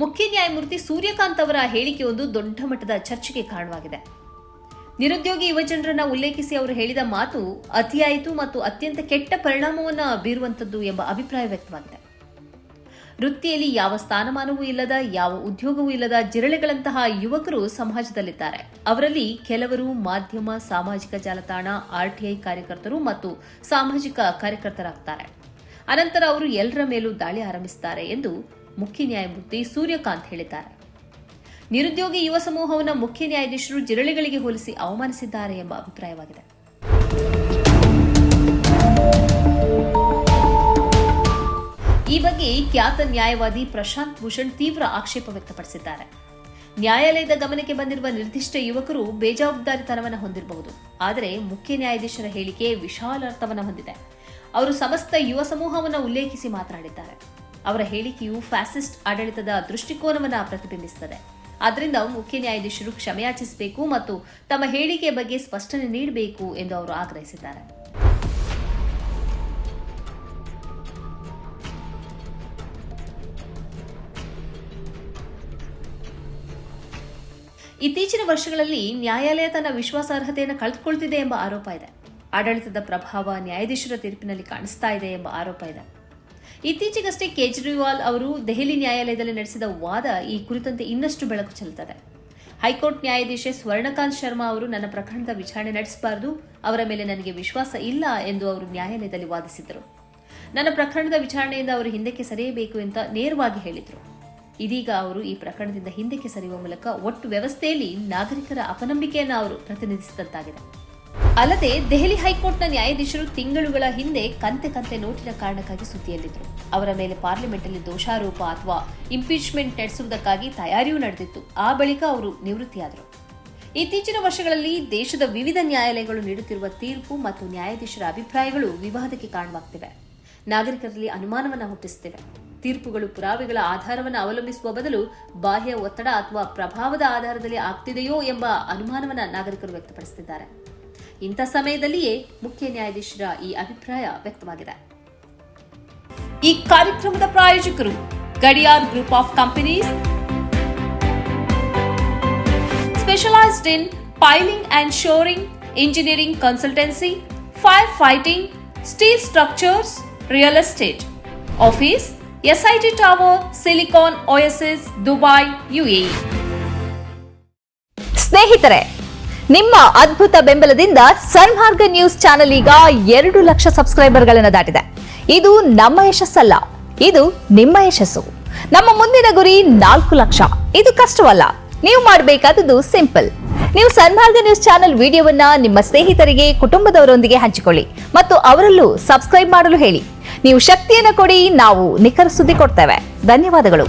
ಮುಖ್ಯ ನ್ಯಾಯಮೂರ್ತಿ ಸೂರ್ಯಕಾಂತ್ ಅವರ ಹೇಳಿಕೆಯೊಂದು ದೊಡ್ಡ ಮಟ್ಟದ ಚರ್ಚೆಗೆ ಕಾರಣವಾಗಿದೆ. ನಿರುದ್ಯೋಗಿ ಯುವಜನರನ್ನ ಉಲ್ಲೇಖಿಸಿ ಅವರು ಹೇಳಿದ ಮಾತು ಅತಿಯಾಯಿತು ಮತ್ತು ಅತ್ಯಂತ ಕೆಟ್ಟ ಪರಿಣಾಮವನ್ನು ಬೀರುವಂತದ್ದು ಎಂಬ ಅಭಿಪ್ರಾಯ ವ್ಯಕ್ತವಾಗಿದೆ. ವೃತ್ತಿಯಲ್ಲಿ ಯಾವ ಸ್ಥಾನಮಾನವೂ ಇಲ್ಲದ, ಯಾವ ಉದ್ಯೋಗವೂ ಇಲ್ಲದ ಜಿರಳೆಗಳಂತಹ ಯುವಕರು ಸಮಾಜದಲ್ಲಿದ್ದಾರೆ. ಅವರಲ್ಲಿ ಕೆಲವರು ಮಾಧ್ಯಮ, ಸಾಮಾಜಿಕ ಜಾಲತಾಣ, ಆರ್ಟಿಐ ಕಾರ್ಯಕರ್ತರು ಮತ್ತು ಸಾಮಾಜಿಕ ಕಾರ್ಯಕರ್ತರಾಗ್ತಾರೆ. ಅನಂತರ ಅವರು ಎಲ್ಲರ ಮೇಲೂ ದಾಳಿ ಆರಂಭಿಸುತ್ತಾರೆ ಎಂದು ಮುಖ್ಯ ನ್ಯಾಯಮೂರ್ತಿ ಸೂರ್ಯಕಾಂತ್ ಹೇಳಿದ್ದಾರೆ. ನಿರುದ್ಯೋಗಿ ಯುವ ಸಮೂಹವನ್ನು ಮುಖ್ಯ ನ್ಯಾಯಾಧೀಶರು ಜಿರಳೆಗಳಿಗೆ ಹೋಲಿಸಿ ಅವಮಾನಿಸಿದ್ದಾರೆ ಎಂಬ ಅಭಿಪ್ರಾಯವಾಗಿದೆ. ಈ ಬಗ್ಗೆ ಖ್ಯಾತ ನ್ಯಾಯವಾದಿ ಪ್ರಶಾಂತ್ ಭೂಷಣ್ ತೀವ್ರ ಆಕ್ಷೇಪ ವ್ಯಕ್ತಪಡಿಸಿದ್ದಾರೆ. ನ್ಯಾಯಾಲಯದ ಗಮನಕ್ಕೆ ಬಂದಿರುವ ನಿರ್ದಿಷ್ಟ ಯುವಕರು ಬೇಜವಾಬ್ದಾರಿತನವನ್ನು ಹೊಂದಿರಬಹುದು, ಆದರೆ ಮುಖ್ಯ ನ್ಯಾಯಾಧೀಶರ ಹೇಳಿಕೆ ವಿಶಾಲ ಅರ್ಥವನ್ನು ಹೊಂದಿದೆ. ಅವರು ಸಮಸ್ತ ಯುವ ಸಮೂಹವನ್ನು ಉಲ್ಲೇಖಿಸಿ ಮಾತನಾಡಿದ್ದಾರೆ. ಅವರ ಹೇಳಿಕೆಯು ಫ್ಯಾಸಿಸ್ಟ್ ಆಡಳಿತದ ದೃಷ್ಟಿಕೋನವನ್ನು ಪ್ರತಿಬಿಂಬಿಸುತ್ತದೆ. ಆದ್ದರಿಂದ ಮುಖ್ಯ ನ್ಯಾಯಾಧೀಶರು ಕ್ಷಮೆಯಾಚಿಸಬೇಕು ಮತ್ತು ತಮ್ಮ ಹೇಳಿಕೆಯ ಬಗ್ಗೆ ಸ್ಪಷ್ಟನೆ ನೀಡಬೇಕು ಎಂದು ಅವರು ಆಗ್ರಹಿಸಿದ್ದಾರೆ. ಇತ್ತೀಚಿನ ವರ್ಷಗಳಲ್ಲಿ ನ್ಯಾಯಾಲಯ ತನ್ನ ವಿಶ್ವಾಸಾರ್ಹತೆಯನ್ನು ಕಳೆದುಕೊಳ್ಳುತ್ತಿದೆ ಎಂಬ ಆರೋಪ ಇದೆ. ಆಡಳಿತದ ಪ್ರಭಾವ ನ್ಯಾಯಾಧೀಶರ ತೀರ್ಪಿನಲ್ಲಿ ಕಾಣಿಸ್ತಾ ಇದೆ ಎಂಬ ಆರೋಪ ಇದೆ. ಇತ್ತೀಚೆಗಷ್ಟೇ ಕೇಜ್ರಿವಾಲ್ ಅವರು ದೆಹಲಿ ನ್ಯಾಯಾಲಯದಲ್ಲಿ ನಡೆಸಿದ ವಾದ ಈ ಕುರಿತಂತೆ ಇನ್ನಷ್ಟು ಬೆಳಕು ಚೆಲ್ಲುತ್ತದೆ. ಹೈಕೋರ್ಟ್ ನ್ಯಾಯಾಧೀಶೆ ಸ್ವರ್ಣಕಾಂತ್ ಶರ್ಮಾ ಅವರು ನನ್ನ ಪ್ರಕರಣದ ವಿಚಾರಣೆ ನಡೆಸಬಾರದು, ಅವರ ಮೇಲೆ ನನಗೆ ವಿಶ್ವಾಸ ಇಲ್ಲ ಎಂದು ಅವರು ನ್ಯಾಯಾಲಯದಲ್ಲಿ ವಾದಿಸಿದ್ದರು. ನನ್ನ ಪ್ರಕರಣದ ವಿಚಾರಣೆಯಿಂದ ಅವರು ಹಿಂದಕ್ಕೆ ಸರಿಯಬೇಕು ಅಂತ ನೇರವಾಗಿ ಹೇಳಿದರು. ಇದೀಗ ಅವರು ಈ ಪ್ರಕರಣದಿಂದ ಹಿಂದಕ್ಕೆ ಸರಿಯುವ ಮೂಲಕ ಒಟ್ಟು ವ್ಯವಸ್ಥೆಯಲ್ಲಿ ನಾಗರಿಕರ ಅಪನಂಬಿಕೆಯನ್ನು ಅವರು ಪ್ರತಿನಿಧಿಸಿದಂತಾಗಿದೆ. ಅಲ್ಲದೆ ದೆಹಲಿ ಹೈಕೋರ್ಟ್ನ ನ್ಯಾಯಾಧೀಶರು ತಿಂಗಳುಗಳ ಹಿಂದೆ ಕಂತೆ ನೋಟಿನ ಕಾರಣಕ್ಕಾಗಿ ಸುದ್ದಿಯಲ್ಲಿದ್ದರು. ಅವರ ಮೇಲೆ ಪಾರ್ಲಿಮೆಂಟ್ನಲ್ಲಿ ದೋಷಾರೋಪ ಅಥವಾ ಇಂಪೀಚ್ಮೆಂಟ್ ನಡೆಸುವುದಕ್ಕಾಗಿ ತಯಾರಿಯೂ ನಡೆದಿತ್ತು. ಆ ಬಳಿಕ ಅವರು ನಿವೃತ್ತಿಯಾದರು. ಇತ್ತೀಚಿನ ವರ್ಷಗಳಲ್ಲಿ ದೇಶದ ವಿವಿಧ ನ್ಯಾಯಾಲಯಗಳು ನೀಡುತ್ತಿರುವ ತೀರ್ಪು ಮತ್ತು ನ್ಯಾಯಾಧೀಶರ ಅಭಿಪ್ರಾಯಗಳು ವಿವಾದಕ್ಕೆ ಕಾರಣವಾಗುತ್ತಿವೆ, ನಾಗರಿಕರಲ್ಲಿ ಅನುಮಾನವನ್ನು ಹುಟ್ಟಿಸುತ್ತಿವೆ. ತೀರ್ಪುಗಳು ಪುರಾವೆಗಳ ಆಧಾರವನ್ನು ಅವಲಂಬಿಸುವ ಬದಲು ಬಾಹ್ಯ ಒತ್ತಡ ಅಥವಾ ಪ್ರಭಾವದ ಆಧಾರದಲ್ಲಿ ಆಗ್ತಿದೆಯೋ ಎಂಬ ಅನುಮಾನವನ್ನು ನಾಗರಿಕರು ವ್ಯಕ್ತಪಡಿಸುತ್ತಿದ್ದಾರೆ. ಇಂಥ ಸಮಯದಲ್ಲಿಯೇ ಮುಖ್ಯ ನ್ಯಾಯಾಧೀಶರ ಈ ಅಭಿಪ್ರಾಯ ವ್ಯಕ್ತವಾಗಿದೆ. ಈ ಕಾರ್ಯಕ್ರಮದ ಪ್ರಾಯೋಜಕರು Gadiyar group of companies, specialised in piling and shoring, engineering consultancy, fire fighting, steel structures, real estate. Office SIT tower, silicon OSS, Dubai, UAE. ಸ್ನೇಹಿತರೆ, ನಿಮ್ಮ ಅದ್ಭುತ ಬೆಂಬಲದಿಂದ ಸನ್ಮಾರ್ಗ ನ್ಯೂಸ್ ಚಾನೆಲ್ ಈಗ 2 ಲಕ್ಷ ಸಬ್ಸ್ಕ್ರೈಬರ್ಗಳನ್ನು ದಾಟಿದೆ. ಇದು ನಮ್ಮ ಯಶಸ್ಸಲ್ಲ, ಇದು ನಿಮ್ಮ ಯಶಸ್ಸು. ನಮ್ಮ ಮುಂದಿನ ಗುರಿ 4 ಲಕ್ಷ. ಇದು ಕಷ್ಟವಲ್ಲ. ನೀವು ಮಾಡಬೇಕಾದದ್ದು ಸಿಂಪಲ್. ನೀವು ಸನ್ಮಾರ್ಗ ನ್ಯೂಸ್ ಚಾನೆಲ್ ವಿಡಿಯೋವನ್ನ ನಿಮ್ಮ ಸ್ನೇಹಿತರಿಗೆ, ಕುಟುಂಬದವರೊಂದಿಗೆ ಹಂಚಿಕೊಳ್ಳಿ ಮತ್ತು ಅವರಲ್ಲೂ ಸಬ್ಸ್ಕ್ರೈಬ್ ಮಾಡಲು ಹೇಳಿ. ನೀವು ಶಕ್ತಿಯನ್ನು ಕೊಡಿ, ನಾವು ನಿಖರ ಸುದ್ದಿ ಕೊಡ್ತೇವೆ. ಧನ್ಯವಾದಗಳು.